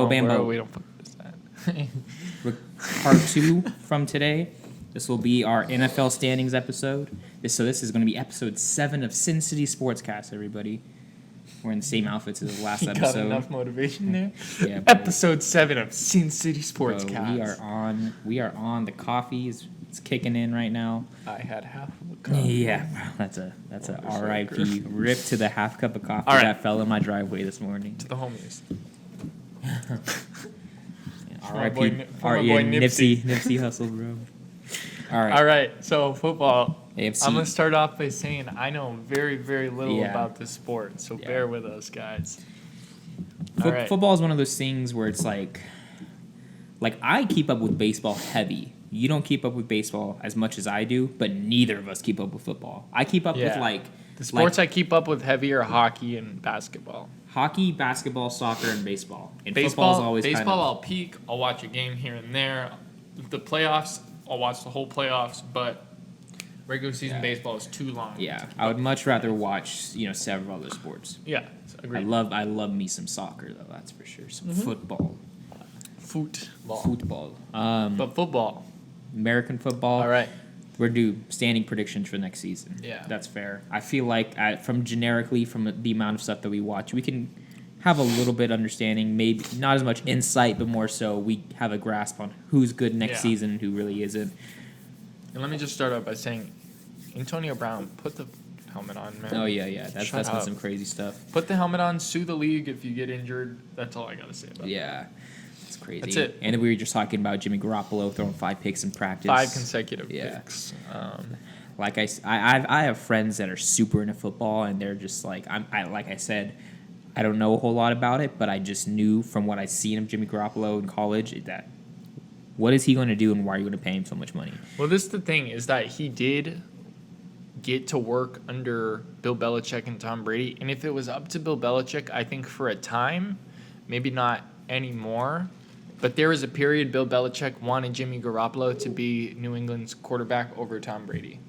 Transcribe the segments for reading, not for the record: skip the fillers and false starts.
Bambo. We don't put this at. Part 2 from today. This will be our NFL standings episode. This is going to be episode 7 of City Sportscast, everybody. We're in the same outfits as the last You episode. got enough motivation there? Yeah, bro. Episode 7 of Sin City Sportscast. Bro, we are on. The coffee is kicking in right now. I had half of a cup. Yeah, bro, that's a R.I.P. Rip to the half cup of coffee that fell in my driveway this morning. To the homies. R.I.P. Nipsey Hussle, bro. All right. So football. AFC. I'm gonna start off by saying I know very, very little about this sport, so bear with us, guys. Football is one of those things where it's like I keep up with baseball heavy. You don't keep up with baseball as much as I do, but neither of us keep up with football. I keep up with the sports I keep up with heavy are hockey and basketball. Hockey, basketball, soccer, and baseball. And baseball football's always baseball. I'll peek. I'll watch a game here and there. The playoffs, I'll watch the whole playoffs, but regular season baseball is too long. Yeah, I would much rather watch several other sports. Yeah, agreed. I love me some soccer though. That's for sure. Some football. But football. American football. All right. We're due standing predictions for next season. Yeah. That's fair. I feel like from the amount of stuff that we watch, we can have a little bit understanding, maybe not as much insight, but more so we have a grasp on who's good next season and who really isn't. And let me just start out by saying, Antonio Brown, put the helmet on, man. Oh, yeah. That's been some crazy stuff. Put the helmet on, sue the league if you get injured. That's all I got to say about that. Yeah. It's crazy. That's it. And we were just talking about Jimmy Garoppolo throwing 5 picks in practice. 5 consecutive picks. Like I have friends that are super into football, and they're just like like I said, I don't know a whole lot about it, but I just knew from what I seen of Jimmy Garoppolo in college that what is he going to do, and why are you going to pay him so much money? Well, this is the thing, is that he did get to work under Bill Belichick and Tom Brady, and if it was up to Bill Belichick, I think for a time, maybe not anymore, but there was a period Bill Belichick wanted Jimmy Garoppolo to be New England's quarterback over Tom Brady.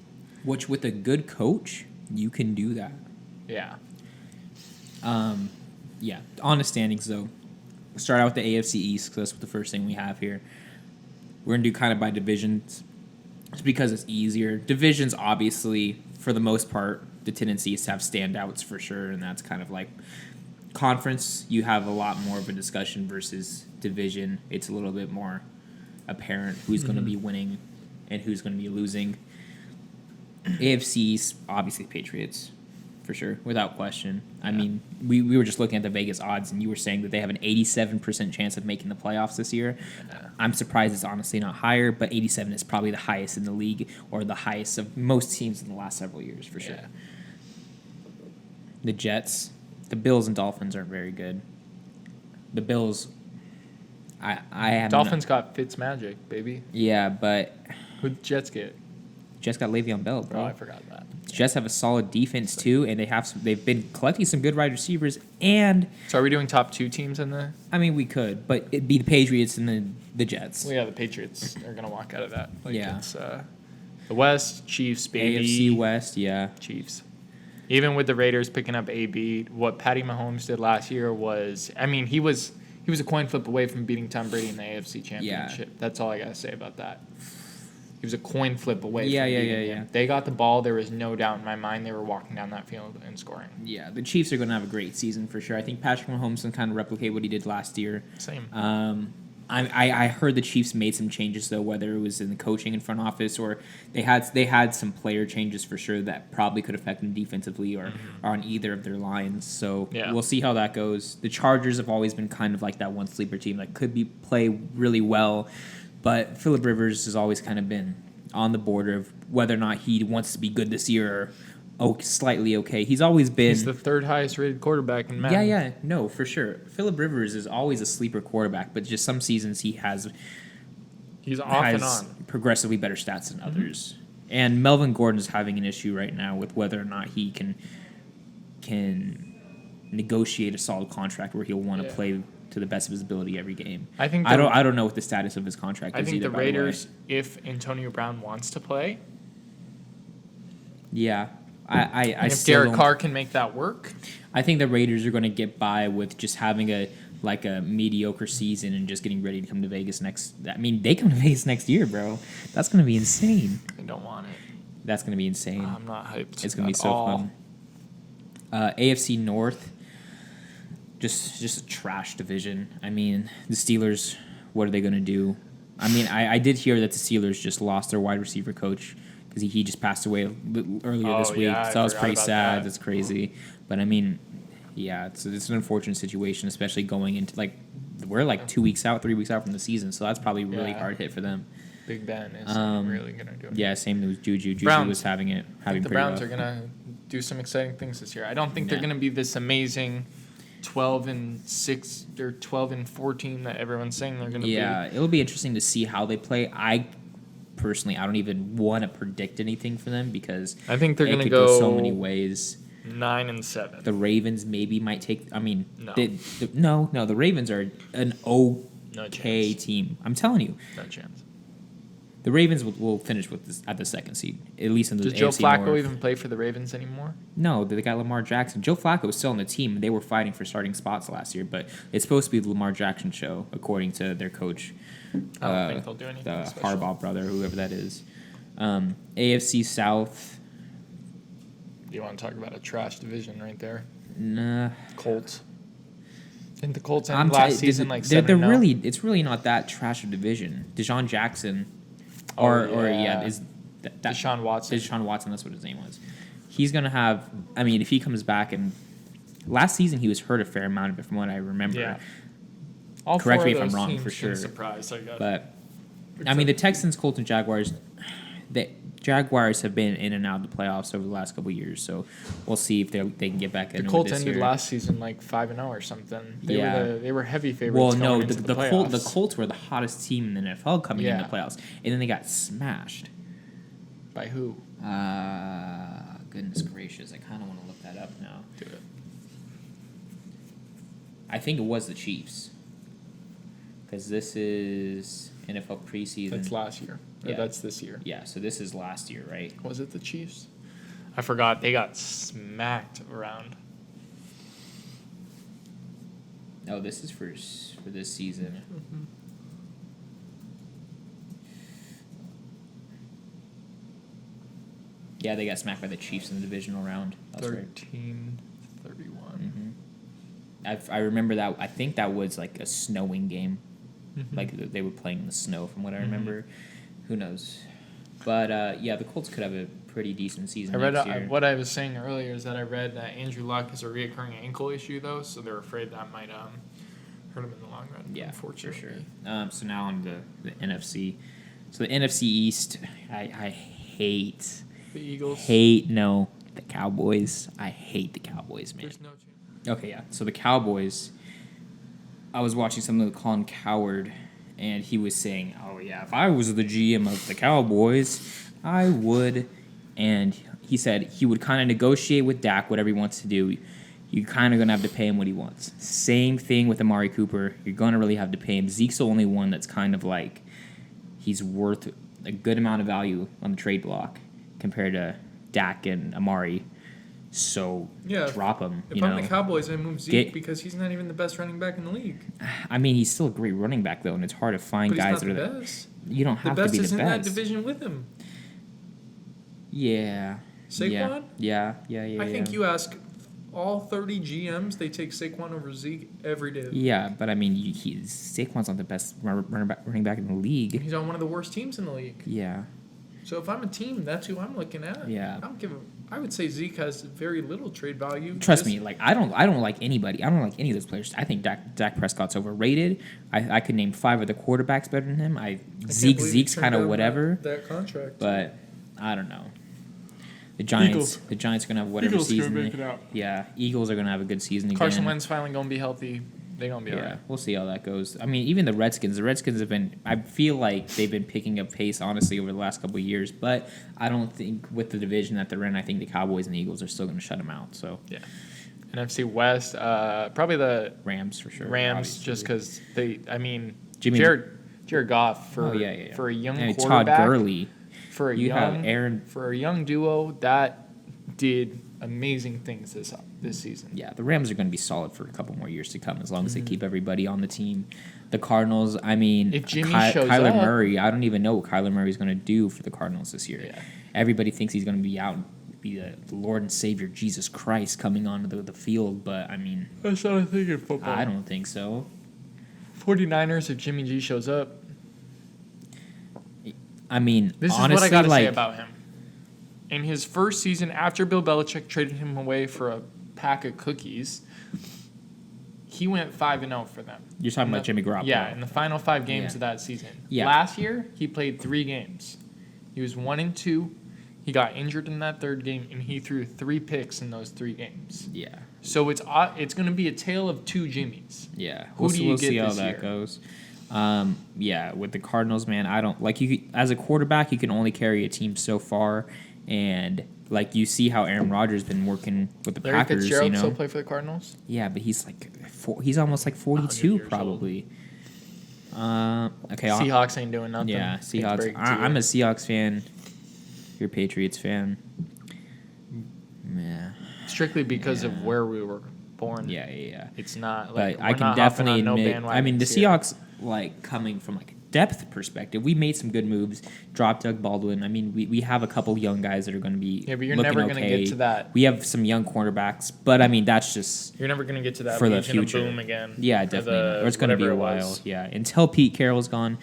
Which, with a good coach, you can do that. Yeah. Yeah. On the standings, though, we'll start out with the AFC East, because that's the first thing we have here. We're going to do kind of by divisions, just because it's easier. Divisions, obviously, for the most part, the tendency is to have standouts for sure, and that's kind of like conference. You have a lot more of a discussion versus division. It's a little bit more apparent who's going to be winning and who's going to be losing. AFC East, obviously Patriots, for sure, without question. I mean, we were just looking at the Vegas odds, and you were saying that they have an 87% chance of making the playoffs this year. I'm surprised it's honestly not higher, but 87 is probably the highest in the league, or the highest of most teams in the last several years, for sure. The Jets, the Bills and Dolphins aren't very good. The Bills, I have Dolphins got Fitzmagic, baby. Yeah, but Who'd the Jets get? Jets got Le'Veon Bell, bro. Oh, I forgot that. Jets have a solid defense too, and they've been collecting some good wide receivers. And So are we doing top 2 teams in the? I mean, we could, but it'd be the Patriots and the Jets. Well, yeah, the Patriots are gonna walk out of that. Yeah. It's the West, Chiefs, baby. AFC West, yeah. Chiefs. Even with the Raiders picking up AB, what Patty Mahomes did last year was, I mean, he was a coin flip away from beating Tom Brady in the AFC Championship. Yeah. That's all I gotta say about that. He was a coin flip away. Yeah. Him. They got the ball. There was no doubt in my mind they were walking down that field and scoring. Yeah, the Chiefs are going to have a great season for sure. I think Patrick Mahomes can kind of replicate what he did last year. Same. I heard the Chiefs made some changes, though, whether it was in the coaching and front office or they had some player changes for sure that probably could affect them defensively or on either of their lines. So we'll see how that goes. The Chargers have always been kind of like that one sleeper team that could play really well. But Phillip Rivers has always kind of been on the border of whether or not he wants to be good this year or slightly okay. He's always been... He's the 3rd highest rated quarterback in Madden. Yeah, no, for sure. Phillip Rivers is always a sleeper quarterback, but just some seasons he's off and on. Progressively better stats than others. And Melvin Gordon is having an issue right now with whether or not he can negotiate a solid contract where he'll want to play to the best of his ability every game. I don't know what the status of his contract is. I think either, the Raiders, if Antonio Brown wants to play, if Derek Carr can make that work, I think the Raiders are going to get by with just having a like a mediocre season and just getting ready to come to Vegas next. I mean, they come to Vegas next year, bro. That's gonna be insane. I don't want it. That's gonna be insane. I'm not hyped. It's gonna be so fun. AFC North, just a trash division. I mean, the Steelers. What are they gonna do? I mean, I did hear that the Steelers just lost their wide receiver coach because he just passed away earlier this week. Yeah, so that was pretty about sad. that. That's crazy. But I mean, yeah, it's an unfortunate situation, especially going into we're 2 weeks out, 3 weeks out from the season, so that's probably a really hard hit for them. Big Ben is really gonna do it. Yeah, same with Juju. Juju Browns. was having I think the pretty Browns rough. are gonna do some exciting things this year. I don't think they're Yeah. gonna be this amazing 12-6 or 12-14 that everyone's saying they're gonna be. Yeah, it'll be interesting to see how they play. I don't even want to predict anything for them because I think they're it gonna could go so many ways. 9-7. The Ravens maybe might take. I mean, No. no. The Ravens are an No okay chance. team. I'm telling you, No chance. the Ravens will finish with this at the second seed, at least in the Does AFC Joe Flacco North. even play for the Ravens anymore? No, they got Lamar Jackson. Joe Flacco was still on the team. They were fighting for starting spots last year, but it's supposed to be the Lamar Jackson show, according to their coach. I don't think they'll do anything The special. Harbaugh brother, whoever that is. AFC South. Do you want to talk about a trash division right there? Nah. Colts. Didn't the Colts end last season like they're 7-0? really. It's really not that trash of division. Deshaun Jackson, is that Deshaun Watson. Deshaun Watson, that's what his name was. He's gonna have. I mean, if he comes back and last season he was hurt a fair amount of it, from what I remember. Yeah. All Correct four me of if I'm those wrong, teams for sure. Surprise, I guess. But I mean, the Texans, Colts, and Jaguars. The Jaguars have been in and out of the playoffs over the last couple of years, so we'll see if they can get back in. The Colts this ended year. last season like 5-0 or something. They were heavy favorites. Well, going no, into the playoffs. Colts were the hottest team in the NFL coming in the Yeah. playoffs, and then they got smashed. By who? Goodness gracious, I kind of want to look that up now. Do it. I think it was the Chiefs, because this is NFL preseason. That's last year. Yeah. That's this year. Yeah, so this is last year, right? Was it the Chiefs? I forgot. They got smacked around. Oh, this is for this season. Mm-hmm. Yeah, they got smacked by the Chiefs in the divisional round. That's right. 13-31. I remember that. I think that was like a snowing game. Mhm. Like they were playing in the snow, from what I remember. Who knows? But yeah, the Colts could have a pretty decent season I read next year. what I was saying earlier is that I read that Andrew Luck has a reoccurring ankle issue though, so they're afraid that might hurt him in the long run. Yeah, for unfortunately. sure. So now on the NFC. So the NFC East, I hate. The Eagles. The Cowboys. I hate the Cowboys, man. There's no chance. Okay, yeah. So the Cowboys, I was watching something with Colin Cowherd, and he was saying, oh, yeah, if I was the GM of the Cowboys, I would. And he said he would kind of negotiate with Dak whatever he wants to do. You're kind of going to have to pay him what he wants. Same thing with Amari Cooper. You're going to really have to pay him. Zeke's the only one that's kind of like he's worth a good amount of value on the trade block compared to Dak and Amari. So drop him. If I'm the Cowboys, I move Zeke because he's not even the best running back in the league. I mean, he's still a great running back, though, and it's hard to find But he's guys not that are the best. You don't have The to best be is the in that best. division with him. Yeah. Saquon? Yeah. I think you ask all 30 GMs, they take Saquon over Zeke every day. Yeah, but I mean, Saquon's not the best running back in the league. He's on one of the worst teams in the league. Yeah. So if I'm a team, that's who I'm looking at. Yeah. I would say Zeke has very little trade value. Trust me, like I don't like anybody. I don't like any of those players. I think Dak Prescott's overrated. I could name 5 of the quarterbacks better than him. Zeke's kind of whatever. That contract. But I don't know. The Giants are gonna have whatever Eagles season. gonna make it out. Yeah, Eagles are gonna have a good season again. Carson Wentz finally gonna be healthy. They're gonna be Yeah, alright. we'll see how that goes. I mean, even the Redskins have been. I feel like they've been picking up pace, honestly, over the last couple of years. But I don't think with the division that they're in, I think the Cowboys and the Eagles are still going to shut them out. So Yeah. NFC West, probably the Rams for sure. Rams, obviously. just because they. I mean, Jimmy- Jared Goff for for a young quarterback. Todd Gurley. For a You young have Aaron. for a young duo that did amazing things this season. Yeah, the Rams are going to be solid for a couple more years to come as long as they keep everybody on the team. The Cardinals, I mean, If Jimmy shows Kyler up, Murray, I don't even know what Kyler Murray is going to do for the Cardinals this year. Yeah. Everybody thinks he's going to be out, be the Lord and Savior Jesus Christ coming onto the field, but I mean, that's not a thing in football. I don't think so. 49ers, if Jimmy G shows up, I mean, this honestly, is what I got to say about him. In his first season, after Bill Belichick traded him away for a pack of cookies, he went 5-0 for them. You're talking about Jimmy Garoppolo. Yeah, in the final 5 games of that season. Yeah. Last year, he played 3 games. He was 1-2. He got injured in that 3rd game, and he threw 3 picks in those 3 games. Yeah. So it's going to be a tale of 2 Jimmies. Yeah. Who do you we'll get see how this that year? goes. Yeah, with the Cardinals, man, I don't like you as a quarterback. You can only carry a team so far, and like you see how Aaron Rodgers been working with the Larry Packers. Fitzgerald You know, still play for the Cardinals? yeah, but he's like he's almost like 42 years probably. Okay, Seahawks ain't doing nothing. yeah, Hate to Seahawks. break it to I'm you. a Seahawks fan. You're a Patriots fan. Yeah, Strictly because of where we were born. yeah. It's not like But I we're can not definitely hopping on no admit. I mean, the bandwagons here. Seahawks, like coming from like a depth perspective, we made some good moves. Dropped Doug Baldwin. I mean, we have a couple young guys that are going to be. Yeah, but you're looking never going to okay. get to that. We have some young cornerbacks, but I mean, that's just You're never going to get to that for the Legion of future. Boom again. Yeah, Or definitely. Or it's going to be a whatever it while. was. Yeah, until Pete Carroll's gone.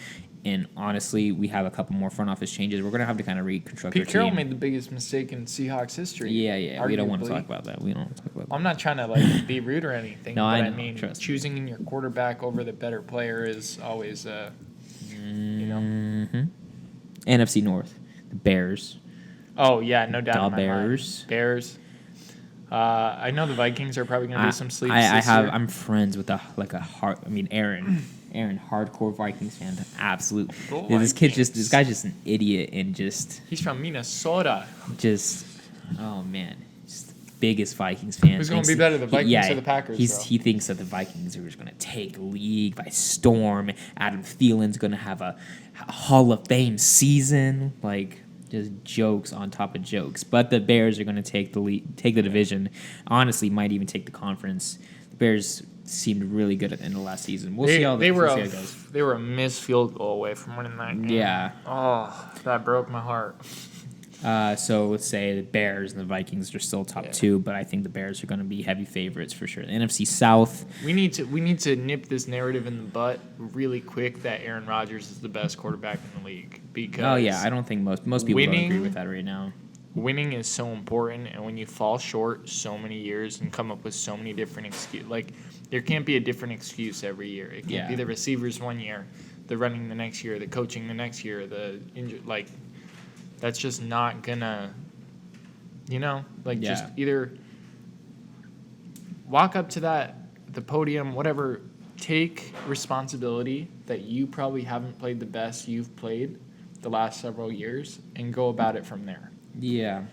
And honestly, we have a couple more front office changes. We're going to have to kind of reconstruct Pete our Carroll team. made the biggest mistake in Seahawks history. Yeah. We don't want to arguably. talk about that. We don't want to talk about that. I'm not trying to like be rude or anything, No, but I I, know. mean, Trust me. choosing your quarterback over the better player is always, you know. Mm-hmm. NFC North, the Bears. Oh yeah, no doubt. The in my Bears. mind. Bears. I know the Vikings are probably going to do some sleeps. I this have. year. I'm friends with Aaron, hardcore Vikings fan. Absolute. Go This Vikings. guy's just an idiot and just. He's from Minnesota. Oh man, just the biggest Vikings fan. Who's gonna Thinks be better, the Vikings yeah, or the Packers, bro? He thinks that the Vikings are just gonna take the league by storm. Adam Thielen's gonna have a Hall of Fame season. Like just jokes on top of jokes. But the Bears are gonna take the division. Honestly, might even take the conference. The Bears seemed really good at the end of last season. We'll see how it goes. They were a missed field goal away from winning that game. Yeah. Oh, that broke my heart. So let's say the Bears and the Vikings are still top 2, but I think the Bears are going to be heavy favorites for sure. The NFC South. We need to nip this narrative in the butt really quick that Aaron Rodgers is the best quarterback in the league because I don't think most people don't agree with that right now. winning is so important, and when you fall short so many years and come up with so many different excuses, like there can't be a different excuse every year. It can't be the receivers one year, the running the next year, the coaching the next year, the injury. Like that's just not gonna, just either walk up to the podium, whatever. Take responsibility that you probably haven't played the best you've played the last several years, and go about it from there. Yeah.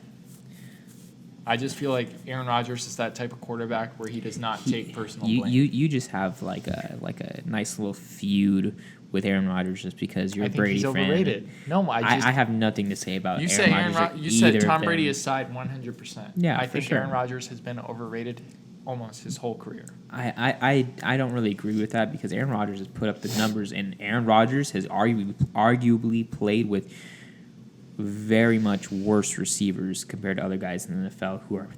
I just feel like Aaron Rodgers is that type of quarterback where he does not take personal blame. You just have like a nice little feud with Aaron Rodgers just because you're I a think Brady he's fan. overrated. No, I have nothing to say about you Aaron said Rodgers. you said either Tom of them. Brady aside 100%. Yeah, I for think sure. Aaron Rodgers has been overrated almost his whole career. I don't really agree with that because Aaron Rodgers has put up the numbers, and Aaron Rodgers has arguably played with very much worse receivers compared to other guys in the NFL who are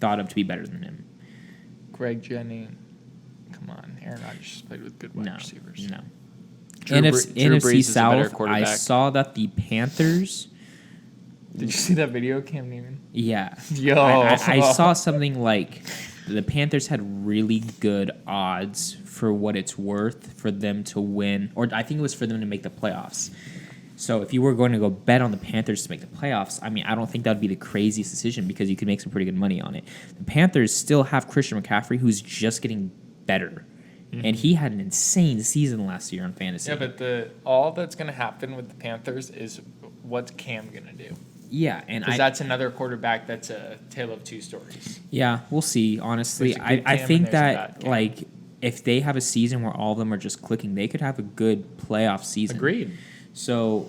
thought of to be better than him. Greg Jennings, come on, Aaron Rodgers has played with good wide receivers. No. Drew NFC Brees is a better South, I quarterback. saw that the Panthers. Did you see that video, Cam Newton? Yeah. Yo. I saw something like the Panthers had really good odds for what it's worth for them to win, or I think it was for them to make the playoffs. So if you were going to go bet on the Panthers to make the playoffs, I mean, I don't think that would be the craziest decision because you could make some pretty good money on it. The Panthers still have Christian McCaffrey, who's just getting better. Mm-hmm. And he had an insane season last year on fantasy. Yeah, but all that's going to happen with the Panthers is what's Cam going to do? Yeah, and because that's another quarterback that's a tale of two stories. Yeah, we'll see. Honestly, I think that like if they have a season where all of them are just clicking, they could have a good playoff season. Agreed. So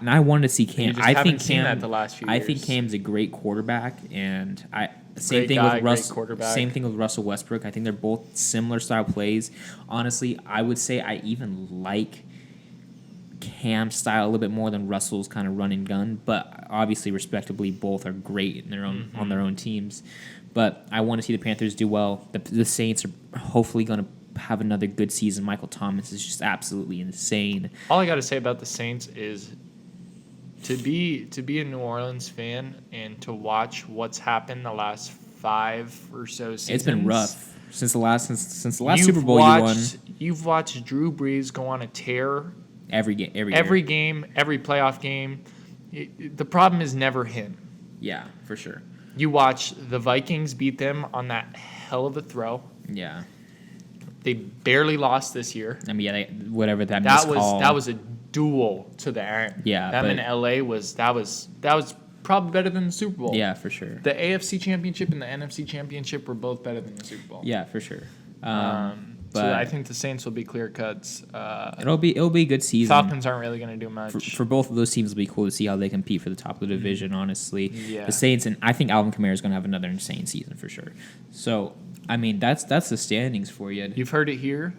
I wanted to see Cam. You just haven't seen that the last few years. I think Cam's a great quarterback, and Great quarterback. Same thing with Russell Westbrook. I think they're both similar style plays. Honestly, I would say I even like Cam's style a little bit more than Russell's kind of run and gun. But obviously, respectably, both are great in their own on their own teams. But I want to see the Panthers do well. The Saints are hopefully going to have another good season. Michael Thomas is just absolutely insane. All I got to say about the Saints is to be a New Orleans fan and to watch what's happened the last 5 or so seasons. It's been rough since the last Super Bowl you won. You've watched Drew Brees go on a tear Every game, every playoff game. The problem is never him. Yeah, for sure. You watch the Vikings beat them on that hell of a throw. Yeah. They barely lost this year. I mean, yeah, whatever that was that was a duel to the end. Yeah, them in LA was probably better than the Super Bowl. Yeah, for sure. The AFC Championship and the NFC Championship were both better than the Super Bowl. Yeah, for sure. But so I think the Saints will be clear cuts. It'll be a good season. Falcons aren't really going to do much. For both of those teams, it'll be cool to see how they compete for the top of the division. Honestly, Yeah. The Saints, and I think Alvin Kamara is going to have another insane season for sure. So, I mean, that's the standings for you. You've heard it here.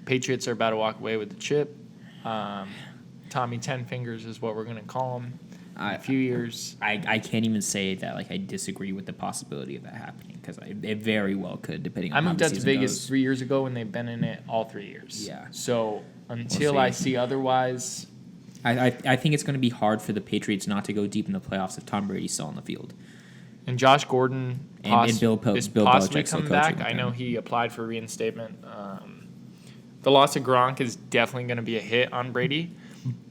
Patriots are about to walk away with the chip. Tommy Ten Fingers is what we're going to call him. In a few years. I can't even say that I disagree with the possibility of that happening because it very well could, depending on how the season I moved out to Vegas goes. 3 years ago, and they've been in it all 3 years. Yeah. So until I see otherwise, I think it's going to be hard for the Patriots not to go deep in the playoffs if Tom Brady's still on the field. and Josh Gordon And Bill is Belichick's possibly still coming coaching back. with I know him. he applied for reinstatement. The loss of Gronk is definitely going to be a hit on Brady.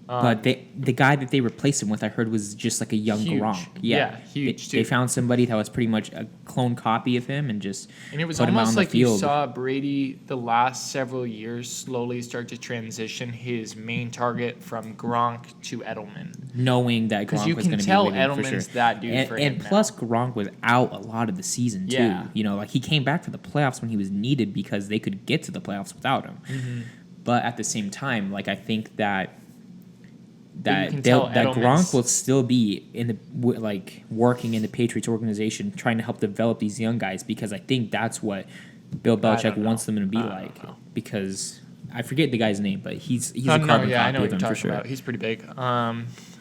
But the guy that they replaced him with, I heard, was just like a young Huge. Gronk. Yeah, huge, They too. found somebody that was pretty much a clone copy of him and just And it was put him out almost on the like you field. saw Brady the last several years slowly start to transition his main target from Gronk to Edelman. Knowing that Because Gronk you was can going to be tell with him for Edelman's sure. that dude for him And now. plus, Gronk was out a lot of the season, too. Yeah. You know, like he came back for the playoffs when he was needed because they could get to the playoffs without him. Mm-hmm. But at the same time, like I think that But you can tell Edelman's- Gronk will still be working in the Patriots organization, trying to help develop these young guys because I think that's what Bill Belichick don't wants them to be I don't like. know. Because I forget the guy's name, but he's a No, carbon yeah, I copy know of what you're him for talking sure. about. He's pretty big.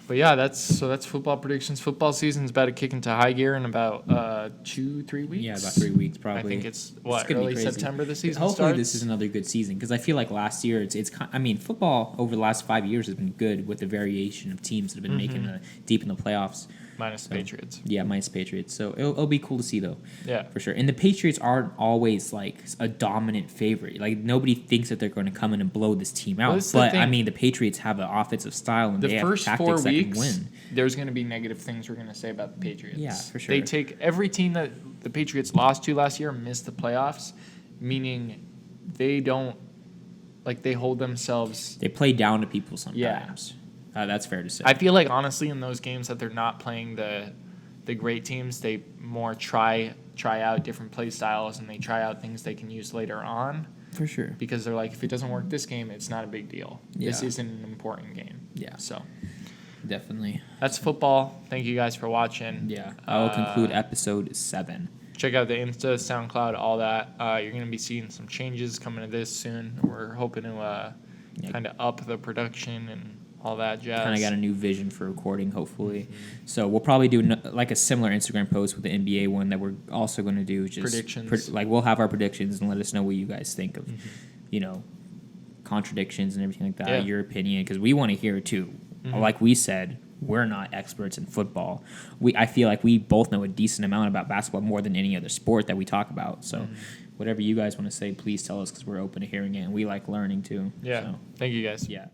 But yeah, that's football predictions. Football season's about to kick into high gear in about 2-3 weeks. Yeah, about 3 weeks probably. I think it's gonna be early crazy. September the season Hopefully starts. this is another good season because I feel like last year football over the last 5 years has been good with the variation of teams that have been making the deep in the playoffs. minus the Patriots. Yeah, minus Patriots. So it'll be cool to see though. Yeah. For sure. And the Patriots aren't always like a dominant favorite. Like nobody thinks that they're going to come in and blow this team out. Well, this is the But I thing. mean, the Patriots have an offensive style and The they have first 4 tactics that can weeks, win. there's going to be negative things we're going to say about the Patriots. Yeah, for sure. They take every team that the Patriots lost to last year missed the playoffs, meaning they don't they hold themselves. They play down to people sometimes. That's fair to say. I feel like honestly in those games that they're not playing the great teams, they more try out different play styles and they try out things they can use later on for sure. because they're like, if it doesn't work this game, it's not a big deal. This Yeah. isn't an important game. Yeah. So Definitely. that's football. Thank you guys for watching. Yeah. I will conclude episode 7. Check out the Insta, SoundCloud, all that. You're going to be seeing some changes coming to this soon. We're hoping to kind of up the production and all that jazz. Kind of got a new vision for recording, hopefully. So we'll probably do like a similar Instagram post with the NBA one that we're also going to do. Just Predictions. We'll have our predictions and let us know what you guys think of, contradictions and everything like that. Yeah. Your opinion, because we want to hear it too. Like we said, we're not experts in football. I feel like we both know a decent amount about basketball, more than any other sport that we talk about. So whatever you guys want to say, please tell us because we're open to hearing it and we like learning too. Yeah. So, Thank you guys. yeah.